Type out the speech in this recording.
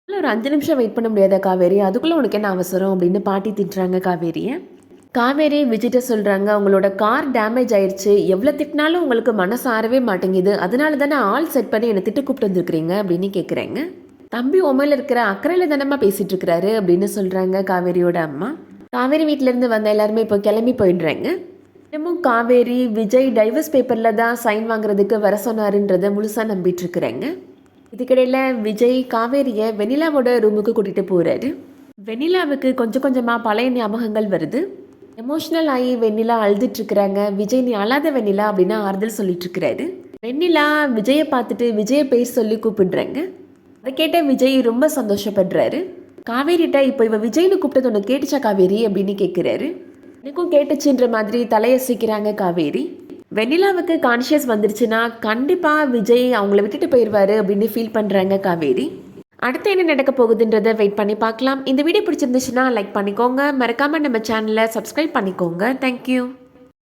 ஒரு 5 நிமிஷம் வெயிட் பண்ண முடியாதா காவேரி? அதுக்குள்ள உனக்கு என்ன அவசரம்? அப்படின்னு பாட்டி திட்டுறாங்க காவேரிய. காவேரி விஜய்ட்ட சொல்றாங்க, "உங்களோட கார் டேமேஜ் ஆயிருச்சு. எவ்வளோ திட்டினாலும் உங்களுக்கு மனசு ஆறவே மாட்டேங்குது. அதனால தானே ஆள் செட் பண்ணி என்ன திட்ட கூப்பிட்டு வந்திருக்கிறீங்க" அப்படின்னு கேட்குறாங்க. "தம்பி உன் மேல இருக்கிற அக்கறையில தானம்மா பேசிட்டு இருக்கிறாரு" அப்படின்னு சொல்றாங்க காவேரியோட அம்மா. காவேரி வீட்டிலேருந்து வந்த எல்லாருமே இப்போ கிளம்பி போயிடுறாங்க. இன்னமும் காவேரி, விஜய் டைவர்ஸ் பேப்பர்ல தான் சைன் வாங்குறதுக்கு வர சொன்னாருன்றத முழுசா நம்பிட்டு இருக்கிறாங்க. இதுக்கிடையில விஜய் காவேரிய வெண்ணிலாவோட ரூமுக்கு கூட்டிட்டு போறாரு. வெண்ணிலாவுக்கு கொஞ்சம் கொஞ்சமா பழைய ஞாபகங்கள் வருது. எமோஷனல் ஆகி வெண்ணிலா அழுதுட்டு இருக்கிறாங்க. விஜய் நீ அழாத வெண்ணிலா அப்படின்னு ஆறுதல் சொல்லிட்டு இருக்கிறாரு. வெண்ணிலா விஜயை பார்த்துட்டு விஜய பேர் சொல்லி கூப்பிடுறாங்க. அதை கேட்ட விஜய் ரொம்ப சந்தோஷப்படுறாரு. காவேரிட்ட இப்போ இவ விஜய்னு கூப்பிட்டது உனக்கு கேட்டுச்சா காவேரி அப்படின்னு கேட்குறாரு. எனக்கும் கேட்டுச்சுன்ற மாதிரி தலையசைக்கிறாங்க காவேரி. வெண்ணிலாவுக்கு கான்ஷியஸ் வந்துருச்சுன்னா கண்டிப்பாக விஜய் அவங்கள விட்டுட்டு போயிடுவாரு அப்படின்னு ஃபீல் பண்ணுறாங்க காவேரி. அடுத்து என்ன நடக்க போகுதுன்றதை வெயிட் பண்ணி பார்க்கலாம். இந்த வீடியோ பிடிச்சிருந்துச்சுன்னா லைக் பண்ணிக்கோங்க. மறக்காமல் நம்ம சேனலை சப்ஸ்கிரைப் பண்ணிக்கோங்க. தேங்க்யூ.